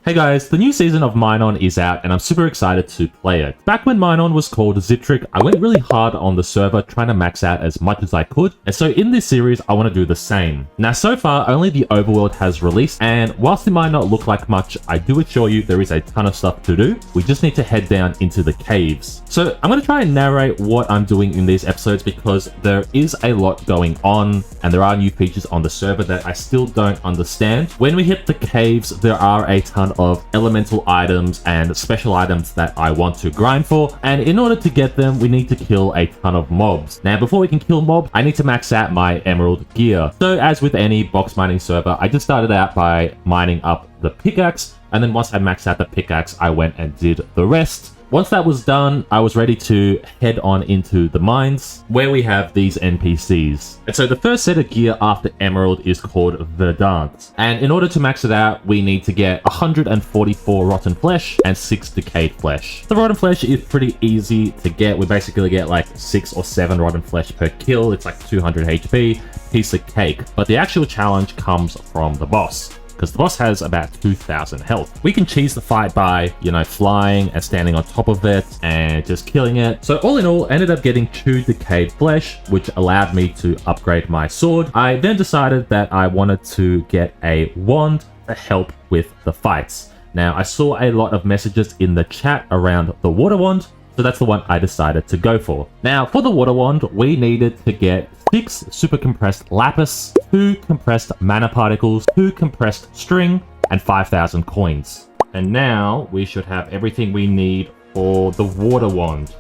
Hey guys, the new season of MineON is out and I'm super excited to play it. Back when MineON was called Ziptrick, I went really hard on the server trying to max out as much as I could, and so in this series I want to do the same. Now so far only the overworld has released, and whilst it might not look like much, I do assure you there is a ton of stuff to do. We just need to head down into the caves. So I'm going to try and narrate what I'm doing in these episodes because there is a lot going on and there are new features on the server that I still don't understand. When we hit the caves, there are a ton of elemental items and special items that I want to grind for, and in order to get them we need to kill a ton of mobs. Now before we can kill mob, I need to max out my emerald gear. So as with any box mining server, I just started out by mining up the pickaxe, and then once I maxed out the pickaxe I went and did the rest. Once that was done, I was ready to head on into the mines, where we have these NPCs. And so the first set of gear after Emerald is called Verdant. And in order to max it out, we need to get 144 rotten flesh and 6 decayed flesh. The rotten flesh is pretty easy to get. We basically get like 6 or 7 rotten flesh per kill. It's like 200 HP, piece of cake. But the actual challenge comes from the boss, because the boss has about 2,000 health. We can cheese the fight by, flying and standing on top of it and just killing it. So all in all, I ended up getting 2 decayed flesh, which allowed me to upgrade my sword. I then decided that I wanted to get a wand to help with the fights. Now, I saw a lot of messages in the chat around the water wand, so that's the one I decided to go for. Now, for the water wand, we needed to get 6 super compressed lapis, 2 compressed mana particles, 2 compressed string, and 5,000 coins. And now we should have everything we need for the water wand.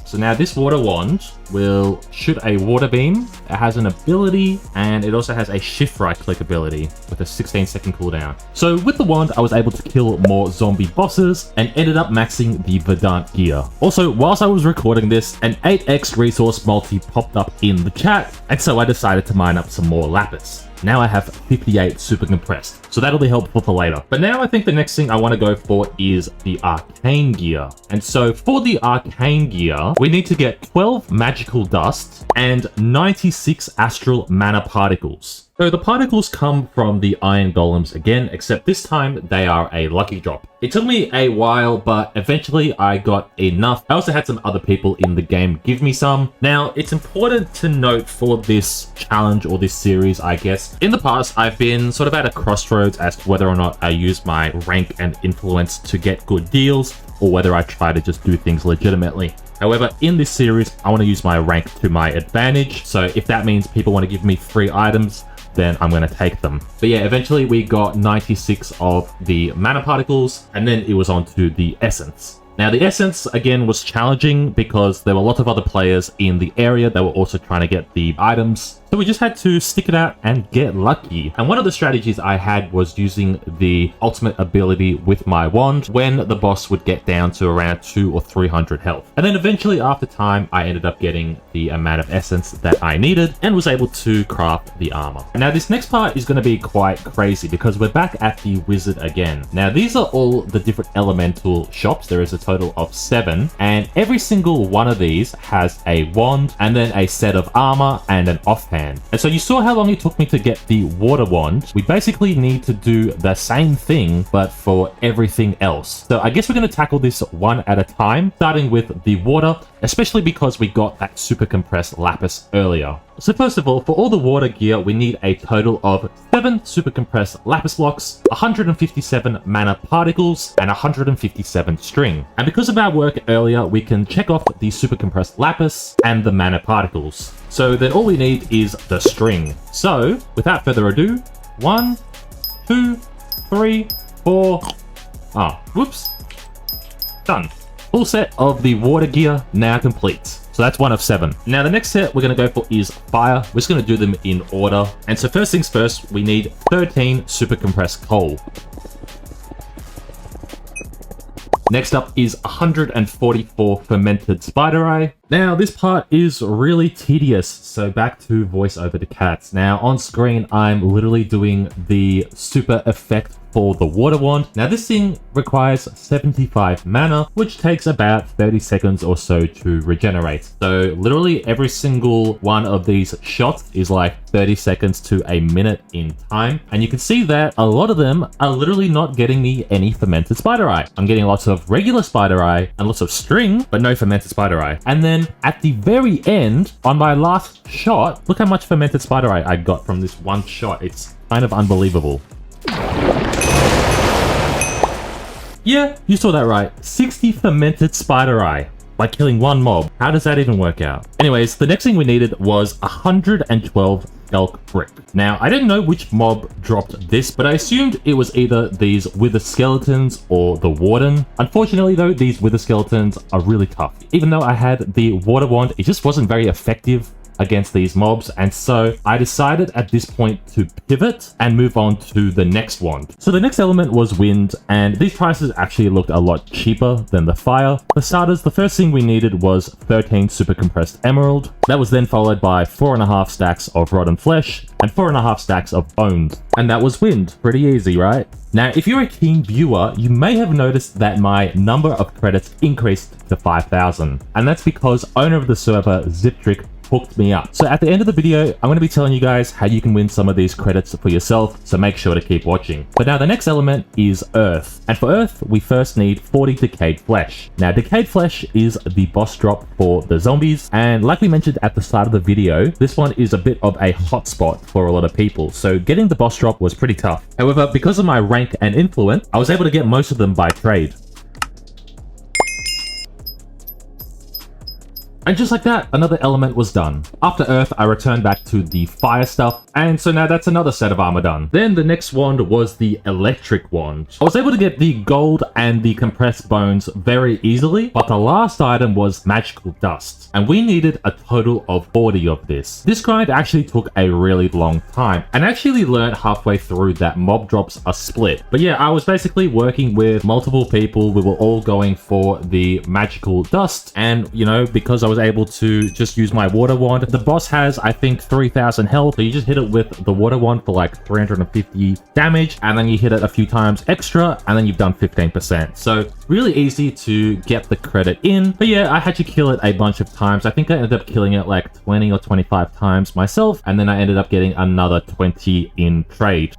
So now this water wand will shoot a water beam. It has an ability, and it also has a shift right click ability with a 16-second cooldown. So with the wand, I was able to kill more zombie bosses and ended up maxing the Verdant gear. Also, whilst I was recording this, an 8x resource multi popped up in the chat, and so I decided to mine up some more lapis. Now I have 58 super compressed, so that'll be helpful for later. But now I think the next thing I want to go for is the arcane gear. And so for the arcane gear, we need to get 12 magical dust and 96 astral mana particles. So the particles come from the iron golems again, except this time they are a lucky drop. It took me a while, but eventually I got enough. I also had some other people in the game give me some. Now, it's important to note for this challenge or this series, I guess, in the past, I've been sort of at a crossroads as to whether or not I use my rank and influence to get good deals, or whether I try to just do things legitimately. However, in this series, I want to use my rank to my advantage. So if that means people want to give me free items, then I'm going to take them. But yeah, eventually we got 96 of the mana particles, and then it was on to the essence. Now the essence again was challenging because there were a lot of other players in the area that were also trying to get the items. So we just had to stick it out and get lucky. And one of the strategies I had was using the ultimate ability with my wand when the boss would get down to around 200 or 300 health. And then eventually after time, I ended up getting the amount of essence that I needed and was able to craft the armor. Now this next part is going to be quite crazy because we're back at the wizard again. Now these are all the different elemental shops. There is a total of 7, and every single one of these has a wand and then a set of armor and an offhand. And so you saw how long it took me to get the water wand. We basically need to do the same thing, but for everything else. So I guess we're going to tackle this one at a time, starting with the water, especially because we got that super compressed lapis earlier. So first of all, for all the water gear, we need a total of 7 super compressed lapis blocks, 157 mana particles, and 157 string. And because of our work earlier, we can check off the super compressed lapis and the mana particles. So then all we need is the string. So without further ado, 1, 2, 3, 4. Whoops. Done. Full set of the water gear now complete. So that's 1 of 7. Now the next set we're going to go for is fire. We're just going to do them in order. And so first things first, we need 13 super compressed coal. Next up is 144 fermented spider eye. Now, this part is really tedious, so back to voice over to cats. Now, on screen, I'm literally doing the super effect for the water wand. Now, this thing requires 75 mana, which takes about 30 seconds or so to regenerate. So literally every single one of these shots is like 30 seconds to a minute in time. And you can see that a lot of them are literally not getting me any fermented spider eye. I'm getting lots of regular spider eye and lots of string, but no fermented spider eye. And then at the very end, on my last shot, look how much fermented spider eye I got from this one shot. It's kind of unbelievable. Yeah, you saw that right. 60 fermented spider eye by killing one mob. How does that even work out? Anyways, the next thing we needed was 112 elk brick. Now, I didn't know which mob dropped this, but I assumed it was either these wither skeletons or the warden. Unfortunately though, these wither skeletons are really tough. Even though I had the water wand, it just wasn't very effective against these mobs, and so I decided at this point to pivot and move on to the next wand. So the next element was wind, and these prices actually looked a lot cheaper than the fire. For starters, the first thing we needed was 13 super compressed emerald. That was then followed by 4.5 stacks of rotten flesh and 4.5 stacks of bones. And that was wind. Pretty easy, right? Now, if you're a keen viewer, you may have noticed that my number of credits increased to 5,000. And that's because owner of the server, Ziptrick, hooked me up. So at the end of the video, I'm going to be telling you guys how you can win some of these credits for yourself, so make sure to keep watching. But now the next element is earth. And for earth, we first need 40 decayed flesh. Now, decayed flesh is the boss drop for the zombies, and like we mentioned at the start of the video, this one is a bit of a hotspot for a lot of people, so getting the boss drop was pretty tough. However, because of my rank and influence, I was able to get most of them by trade. And just like that, another element was done. After earth, I returned back to the fire stuff, and so now that's another set of armor done. Then the next wand was the electric wand. I was able to get the gold and the compressed bones very easily, but the last item was magical dust, and we needed a total of 40 of this. This grind actually took a really long time, and I actually learned halfway through that mob drops are split. But yeah, I was basically working with multiple people. We were all going for the magical dust, and you know, because I was able to just use my water wand. The boss has, I think, 3,000 health, so you just hit it with the water wand for like 350 damage, and then you hit it a few times extra, and then you've done 15%. So really easy to get the credit in. But yeah, I had to kill it a bunch of times. I think I ended up killing it like 20 or 25 times myself, and then I ended up getting another 20 in trade.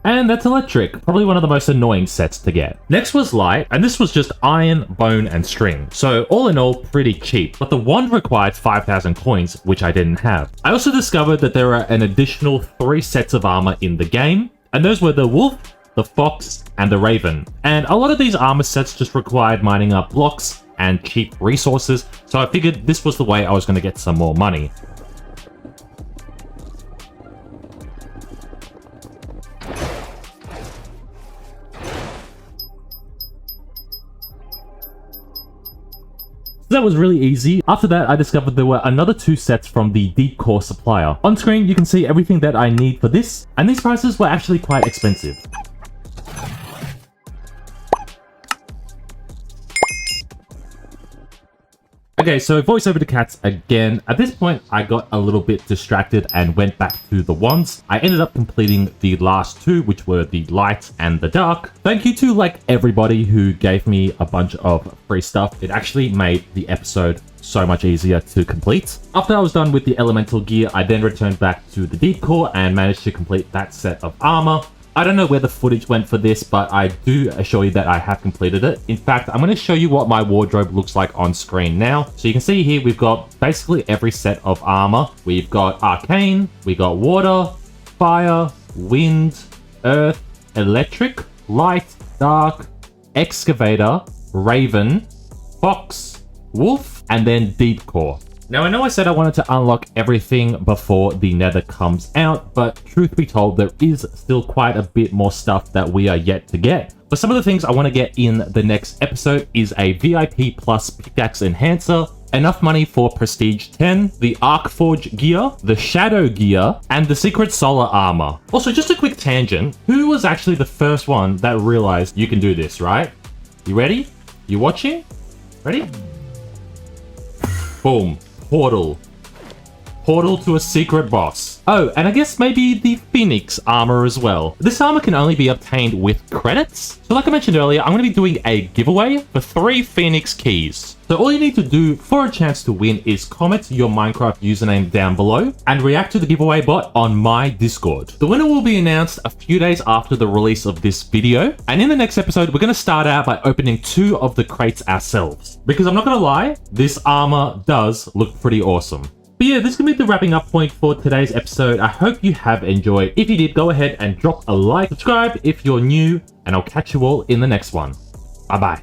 And that's electric, probably one of the most annoying sets to get. Next was light, and this was just iron, bone, and string. So all in all, pretty cheap, but the wand required 5,000 coins, which I didn't have. I also discovered that there are an additional 3 sets of armor in the game, and those were the wolf, the fox, and the raven. And a lot of these armor sets just required mining up blocks and cheap resources, so I figured this was the way I was going to get some more money. That was really easy. After that, I discovered there were another 2 sets from the Deep Core supplier. On screen, you can see everything that I need for this, and these prices were actually quite expensive. Okay, so voice over to cats again. At this point, I got a little bit distracted and went back to the wands. I ended up completing the last 2, which were the light and the dark. Thank you to like everybody who gave me a bunch of free stuff. It actually made the episode so much easier to complete. After I was done with the elemental gear, I then returned back to the deep core and managed to complete that set of armor. I don't know where the footage went for this, but I do assure you that I have completed it. In fact, I'm going to show you what my wardrobe looks like on screen now. So you can see here, we've got basically every set of armor. We've got arcane, we got water, fire, wind, earth, electric, light, dark, excavator, raven, fox, wolf, and then deep core. Now, I know I said I wanted to unlock everything before the nether comes out, but truth be told, there is still quite a bit more stuff that we are yet to get. But some of the things I want to get in the next episode is a VIP plus pickaxe enhancer, enough money for prestige 10, the Arcforge gear, the shadow gear, and the secret solar armor. Also, just a quick tangent, who was actually the first one that realized you can do this, right? You ready? You watching? Ready? Boom. Portal. Portal to a secret boss. Oh, and I guess maybe the Phoenix armor as well. This armor can only be obtained with credits. So like I mentioned earlier, I'm going to be doing a giveaway for 3 Phoenix keys. So all you need to do for a chance to win is comment your Minecraft username down below and react to the giveaway bot on my Discord. The winner will be announced a few days after the release of this video. And in the next episode, we're going to start out by opening 2 of the crates ourselves. Because I'm not going to lie, this armor does look pretty awesome. But yeah, this is going to be the wrapping up point for today's episode. I hope you have enjoyed. If you did, go ahead and drop a like, subscribe if you're new, and I'll catch you all in the next one. Bye-bye.